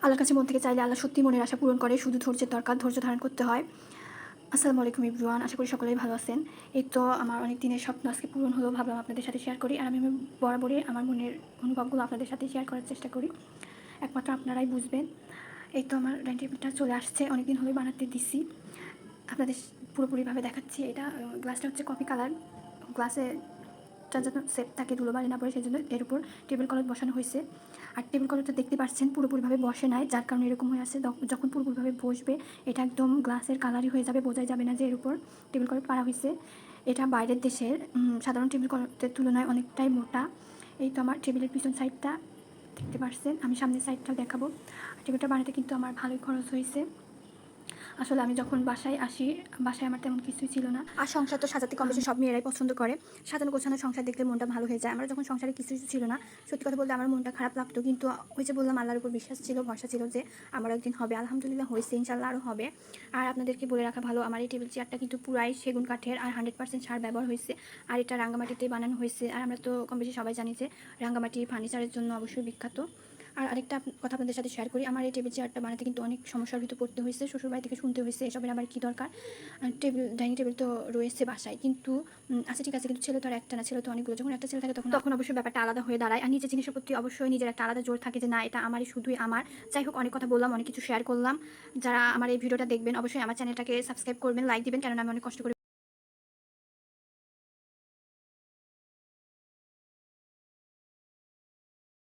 আল্লাহর কাছে মন থেকে চাইলে আল্লাহ সত্যি মনের আশা পূরণ করে, শুধু ধৈর্যের দরকার, ধৈর্য ধারণ করতে হয়। আসসালামু আলাইকুম এভরিওয়ান, আশা করি সকলেই ভালো আছেন। এই তো আমার অনেক দিনের স্বপ্ন আজকে পূরণ হলো, ভাবলাম আপনাদের সাথে শেয়ার করি। আর আমি বরাবরই আমার মনের অনুভবগুলো আপনাদের সাথে শেয়ার করার চেষ্টা করি, একমাত্র আপনারাই বুঝবেন। এই তো আমার ডাইনিং টেবিলটা চলে আসছে, অনেকদিন হলেই বানাতে দিছি। আপনাদের পুরোপুরিভাবে দেখাচ্ছি। এটা গ্লাসটা হচ্ছে কফি কালার, গ্লাসে যেন সেট থাকে, ধুলোবালি না পড়ে, সেই জন্য এর উপর টেবিল ক্লথ বসানো হয়েছে। আর টেবিল ক্লথটা দেখতে পাচ্ছেন পুরোপুরিভাবে বসে নাই, যার কারণে এরকম হয়ে আছে। যখন পুরোপুরিভাবে বসবে এটা একদম গ্লাসের কালারই হয়ে যাবে, বোঝাই যাবে না যে এর উপর টেবিল ক্লথ পাড়া হয়েছে। এটা বাইরের দেশের সাধারণ টেবিল ক্লথের তুলনায় অনেকটাই মোটা। এই তো আমার টেবিলের পিছন সাইডটা দেখতে পাচ্ছেন, আমি সামনের সাইডটাও দেখাবো। টেবিলটা বানাতে কিন্তু আমার ভালোই খরচ হয়েছে। আসলে আমি যখন বাসায় আসি, বাসায় আমার তেমন কিছুই ছিল না। আর সংসার তো সাজাতে কম বেশি সব মেয়েরাই পছন্দ করে। সাজানো গোছানো সংসার দেখলে মনটা ভালো হয়ে যায়। আমার যখন সংসারে কিছু ছিল না, সত্যি কথা বলতে আমার মনটা খারাপ লাগতো। কিন্তু ওই যে বললাম, আল্লাহর উপর বিশ্বাস ছিল, ভরসা ছিল যে আমার একদিন হবে। আলহামদুলিল্লাহ হয়েছে, ইনশাল্লাহ আরও হবে। আর আপনাদেরকে বলে রাখা ভালো, আমার এই টেবিল চেয়ারটা কিন্তু পুরাই সেগুন কাঠের আর 100% সার ব্যবহার হয়েছে। আর এটা রাঙ্গামাটিতে বানানো হয়েছে। আর আমরা তো কম বেশি সবাই জানি যে রাঙ্গামাটি ফার্নিচারের জন্য অবশ্যই বিখ্যাত। আর আরেকটা কথা আপনাদের সাথে শেয়ার করি, আমার এই টেবিল চেয়ারটা বানাতে কিন্তু অনেক সমস্যার ভিতর পড়তে হয়েছে, শ্বশুরবাড়ি থেকে শুনতে হয়েছে এসবের আবার কী দরকার। ডাইনিং টেবিল তো রয়েছে বাসায়, কিন্তু আচ্ছা ঠিক আছে, কিন্তু ছেলে তো আর একটা না, ছেলে তো অনেকগুলো। যখন একটা ছেলে থাকে তখন অবশ্যই ব্যাপারটা আলাদা হয়ে দাঁড়ায়। আর নিজের জিনিসের প্রতি অবশ্যই নিজের একটা আলাদা জোর থাকে যে না, এটা আমারই, শুধুই আমার। যাই হোক, অনেক কথা বললাম, অনেক কিছু শেয়ার করলাম। যারা আমার এই ভিডিওটা দেখবেন অবশ্যই আমার চ্যানেলটাকে সাবস্ক্রাইব করবেন, লাইক দিবেন, কেননা আমি অনেক কষ্ট করে